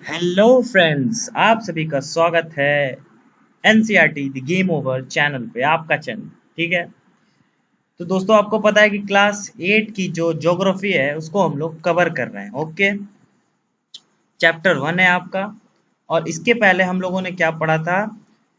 Hello friends, आप सभी का स्वागत है NCERT the game over channel पे, आपका चैनल। ठीक है, तो दोस्तों आपको पता है कि क्लास 8 की जो ज्योग्राफी है उसको हम लोग कवर कर रहे हैं। ओके, चैप्टर 1 है आपका। और इसके पहले हम लोगों ने क्या पढ़ा था?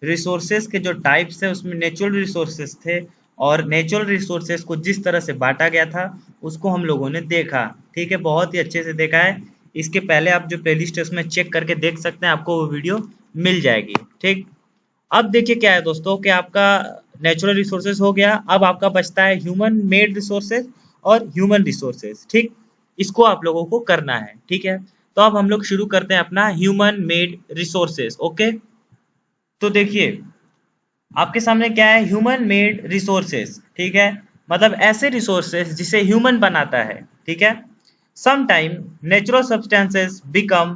रिसोर्सेज के जो टाइप्स है उसमें नेचुरल रिसोर्सेज थे, और नेचुरल रिसोर्सेज को जिस तरह से बांटा गया था उसको हम लोगों ने देखा। ठीक है, बहुत ही अच्छे से देखा है। इसके पहले आप जो प्लेलिस्ट है उसमें चेक करके देख सकते हैं, आपको वो वीडियो मिल जाएगी। ठीक, अब देखिए क्या है दोस्तों कि आपका नेचुरल रिसोर्सेज हो गया, अब आपका बचता है ह्यूमन मेड रिसोर्सेज और ह्यूमन रिसोर्सेज। ठीक, इसको आप लोगों को करना है। ठीक है, तो अब हम लोग शुरू करते हैं अपना ह्यूमन मेड रिसोर्सेज। ओके, तो देखिए आपके सामने क्या है, ह्यूमन मेड रिसोर्सेज। ठीक है, मतलब ऐसे रिसोर्सेज जिसे ह्यूमन बनाता है। ठीक है, sometime natural substances become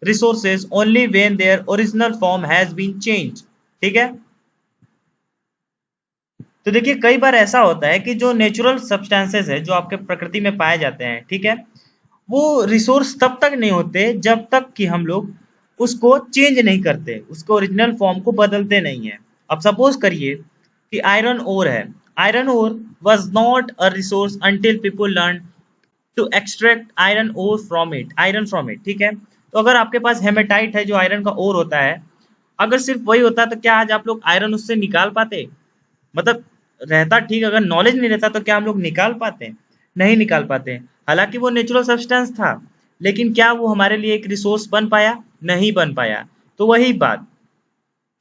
resources only when their original form has been change. ठीक है, तो देखिए कई बार ऐसा होता है कि जो नेचुरल सब्सटेंसेस है जो आपके प्रकृति में पाए जाते हैं, ठीक है, वो रिसोर्स तब तक नहीं होते जब तक कि हम लोग उसको चेंज नहीं करते, उसको ओरिजिनल फॉर्म को बदलते नहीं है। अब सपोज करिए कि आयरन ओर है। Iron ore was not a resource until people learn to extract iron from it. ठीक है, तो अगर आपके पास हेमेटाइट है जो आयरन का ओर होता है, अगर सिर्फ वही होता तो क्या आज आप लोग आयरन उससे निकाल पाते? मतलब रहता ठीक, अगर नॉलेज नहीं रहता तो क्या हम लोग निकाल पाते? नहीं निकाल पाते। हालांकि वो नेचुरल सब्सटेंस था, लेकिन क्या वो हमारे लिए एक रिसोर्स बन पाया? नहीं बन पाया। तो वही बात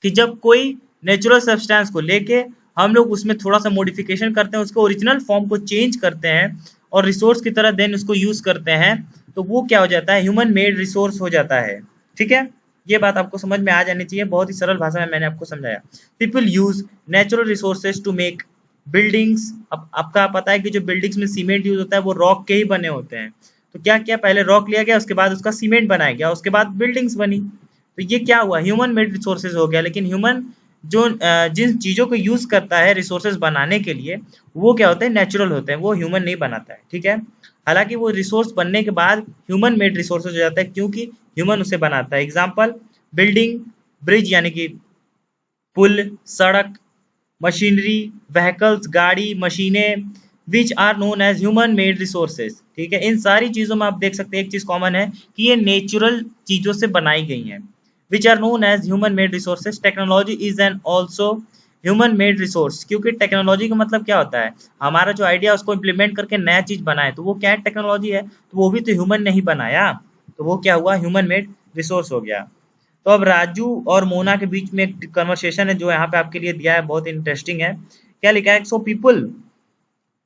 कि जब कोई नेचुरल सब्सटेंस को लेके हम लोग उसमें थोड़ा सा मॉडिफिकेशन करते हैं, उसको ओरिजिनल फॉर्म को चेंज करते हैं और रिसोर्स की तरह देन उसको यूज करते हैं, तो वो क्या हो जाता है? ह्यूमन मेड रिसोर्स हो जाता है। ठीक है, ये बात आपको समझ में आ जानी चाहिए, बहुत ही सरल भाषा में मैंने आपको समझाया। People use natural resources to make buildings. अब आपका पता है कि जो बिल्डिंग्स में सीमेंट यूज होता है वो रॉक के ही बने होते हैं। तो क्या किया, पहले रॉक लिया गया, उसके बाद उसका सीमेंट बनाया गया, उसके बाद बिल्डिंग्स बनी। तो ये क्या हुआ? ह्यूमन मेड रिसोर्सेज हो गया। लेकिन ह्यूमन जो जिन चीजों को यूज करता है रिसोर्सेज बनाने के लिए, वो क्या होते हैं? नेचुरल होते हैं, वो ह्यूमन नहीं बनाता है। ठीक है, हालांकि वो रिसोर्स बनने के बाद ह्यूमन मेड रिसोर्सेज हो जाता है, क्योंकि ह्यूमन उसे बनाता है। एग्जाम्पल, बिल्डिंग, ब्रिज यानी कि पुल, सड़क, मशीनरी, व्हीकल्स, गाड़ी, मशीनें, which are known as human made resources. ठीक है, इन सारी चीजों में आप देख सकते हैं एक चीज कॉमन है कि ये नेचुरल चीजों से बनाई गई हैं। Which are known as human made resources. Technology is an also human made resource, क्योंकि टेक्नोलॉजी का मतलब क्या होता है? हमारा जो आइडिया उसको इम्प्लीमेंट करके नया चीज बनाए, तो वो क्या है? टेक्नोलॉजी है। तो वो भी तो ह्यूमन ने ही बनाया, तो वो क्या हुआ? ह्यूमन मेड रिसोर्स हो गया। तो अब राजू और मोना के बीच में एक कन्वर्सेशन है जो यहाँ पे आपके लिए दिया है, बहुत इंटरेस्टिंग है। क्या लिखा है? सो पीपल,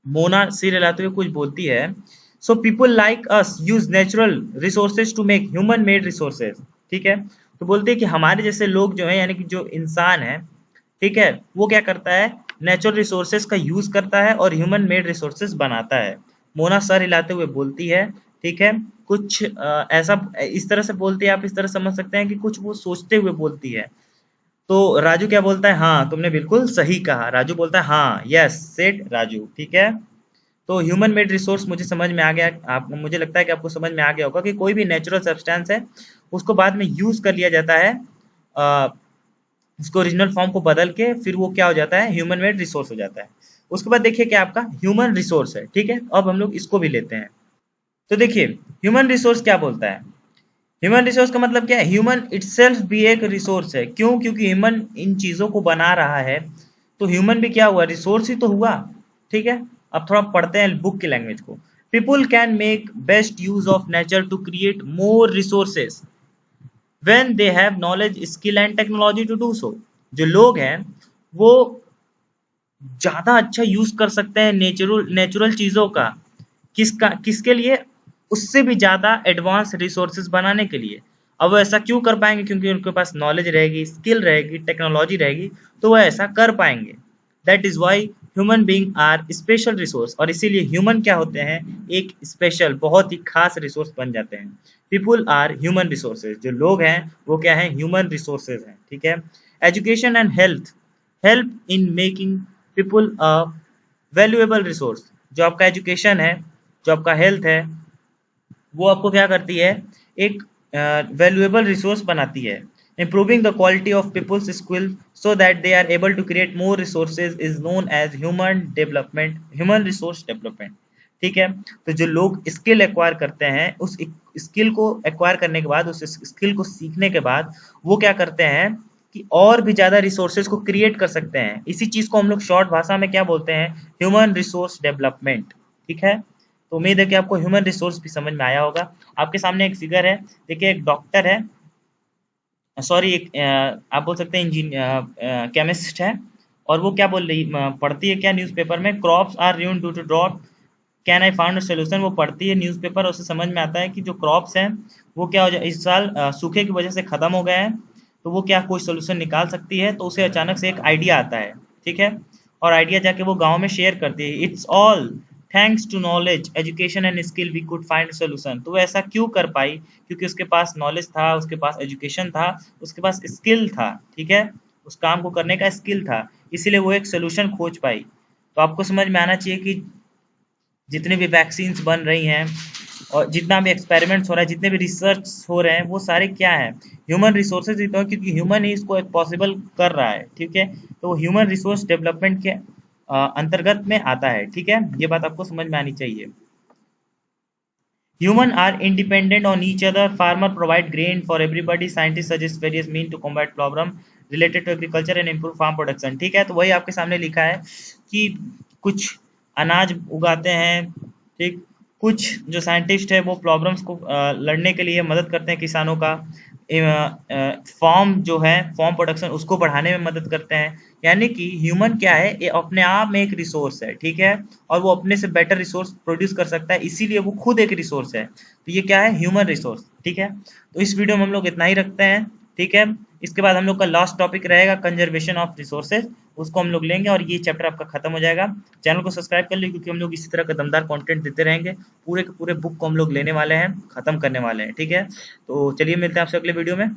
मोना सिर हिलाते हुए कुछ बोलती है, so people like us use natural resources to make human made resources. ठीक है, तो बोलते हैं कि हमारे जैसे लोग जो है, यानी कि जो इंसान है, ठीक है, वो क्या करता है? नेचुरल रिसोर्सेज का यूज करता है और ह्यूमन मेड रिसोर्सेज बनाता है। मोना सर हिलाते हुए बोलती है। ठीक है, कुछ ऐसा इस तरह से बोलती है, आप इस तरह समझ सकते हैं कि कुछ वो सोचते हुए बोलती है। तो राजू क्या बोलता है? हाँ, तुमने बिल्कुल सही कहा। राजू बोलता है हाँ, यस सेड राजू। ठीक है, तो ह्यूमन मेड रिसोर्स मुझे समझ में आ गया। आप, मुझे लगता है कि आपको समझ में आ गया होगा कि कोई भी नेचुरल सब्सटेंस है उसको बाद में यूज कर लिया जाता है, अ, उसको ओरिजिनल फॉर्म को बदल के फिर वो क्या हो जाता है? ह्यूमन मेड रिसोर्स हो जाता है। उसके बाद देखिए क्या आपका ह्यूमन रिसोर्स है। ठीक है, अब हम लोग इसको भी लेते हैं। तो देखिए ह्यूमन रिसोर्स क्या बोलता है? ह्यूमन रिसोर्स का मतलब क्या है? ह्यूमन इटसेल्फ भी एक रिसोर्स है। क्यों? क्योंकि ह्यूमन इन चीजों को बना रहा है, तो ह्यूमन भी क्या हुआ? रिसोर्स ही तो हुआ। ठीक है, अब थोड़ा पढ़ते हैं बुक की लैंग्वेज को। People can make best use of nature to create more resources when they have knowledge, skill and technology to do so. जो लोग हैं वो ज्यादा अच्छा यूज कर सकते हैं नेचुरल नेचुरल चीजों का। किसका? किसके लिए? उससे भी ज्यादा एडवांस रिसोर्सेज बनाने के लिए। अब वो ऐसा क्यों कर पाएंगे? क्योंकि उनके पास नॉलेज रहेगी, स्किल रहेगी, टेक्नोलॉजी रहेगी, तो वो ऐसा कर पाएंगे। That is why human being are special resource, और इसीलिए ह्यूमन क्या होते हैं? एक स्पेशल, बहुत ही खास रिसोर्स बन जाते हैं। पीपुल आर ह्यूमन रिसोर्सेज, जो लोग हैं वो क्या है? ह्यूमन रिसोर्सेज हैं। ठीक है, education and health help in making people a valuable resource. जो आपका एजुकेशन है, जो आपका हेल्थ है, वो आपको क्या करती है? एक वैल्यूएबल रिसोर्स बनाती है। Improving the quality of people's skill so that they are able to create more resources is known as human resource development। ठीक है, तो जो लोग स्किल एक्वायर करते हैं, उस स्किल को एक्वायर करने के बाद, उस स्किल को सीखने के बाद वो क्या करते हैं कि और भी ज्यादा रिसोर्सेज को क्रिएट कर सकते हैं। इसी चीज को हम लोग शॉर्ट भाषा में क्या बोलते हैं, ह्यूमन रिसोर्स डेवलपमेंट। ठीक है, तो उम्मीद है कि आपको ह्यूमन रिसोर्स भी समझ में आया होगा। आपके सामने एक फिगर है, देखिए एक डॉक्टर है, सॉरी एक आप बोल सकते हैं इंजीनियर केमिस्ट है, और वो क्या बोल रही पढ़ती है क्या न्यूज़पेपर में, crops are ruined due to drought, can I found solution. वो पढ़ती है न्यूज़पेपर और उसे समझ में आता है कि जो क्रॉप्स हैं वो क्या हो जाए इस साल सूखे की वजह से खत्म हो गए हैं, तो वो क्या कोई सोल्यूशन निकाल सकती है। तो उसे अचानक से एक आइडिया आता है, ठीक है, और आइडिया जाके वो गांव में शेयर करती है। It's all thanks to knowledge education and skill we could find solution. तो वो ऐसा क्यों कर पाई, क्योंकि उसके पास नॉलेज था, उसके पास एजुकेशन था, उसके पास स्किल था। ठीक है, उस काम को करने का स्किल था, इसीलिए वो एक सोल्यूशन खोज पाई। तो आपको समझ में आना चाहिए कि जितने भी वैक्सीन्स बन रही हैं और जितना भी एक्सपेरिमेंट्स हो रहा है, जितने भी रिसर्च हो रहे हैं, वो सारे क्या है, ह्यूमन रिसोर्सेज ही तो है, क्योंकि ह्यूमन ही इसको एक पॉसिबल कर रहा है। ठीक है, तो ह्यूमन रिसोर्स डेवलपमेंट के अंतर्गत में आता है। ठीक है, ये बात आपको समझ में आनी चाहिए। Humans are independent on each other. Farmer provide grain for everybody. Scientists suggest various means to combat problem related to agriculture and improve farm production। ठीक है, तो वही आपके सामने लिखा है कि कुछ अनाज उगाते हैं, ठीक, कुछ जो साइंटिस्ट है वो प्रॉब्लम्स को लड़ने के लिए मदद करते हैं किसानों का, फॉर्म जो है फॉर्म प्रोडक्शन उसको बढ़ाने में मदद करते हैं। यानी कि ह्यूमन क्या है, ये अपने आप में एक रिसोर्स है। ठीक है, और वो अपने से बेटर रिसोर्स प्रोड्यूस कर सकता है, इसीलिए वो खुद एक रिसोर्स है। तो ये क्या है, ह्यूमन रिसोर्स। ठीक है, तो इस वीडियो में हम लोग इतना ही रखते हैं। ठीक है, इसके बाद हम लोग का लास्ट टॉपिक रहेगा कंजर्वेशन ऑफ रिसोर्सेज, उसको हम लोग लेंगे और ये चैप्टर आपका खत्म हो जाएगा। चैनल को सब्सक्राइब कर लीजिए, क्योंकि हम लोग इसी तरह का दमदार कंटेंट देते रहेंगे। पूरे के पूरे बुक को हम लोग लेने वाले हैं, खत्म करने वाले हैं। ठीक है, तो चलिए मिलते हैं आपसे अगले वीडियो में।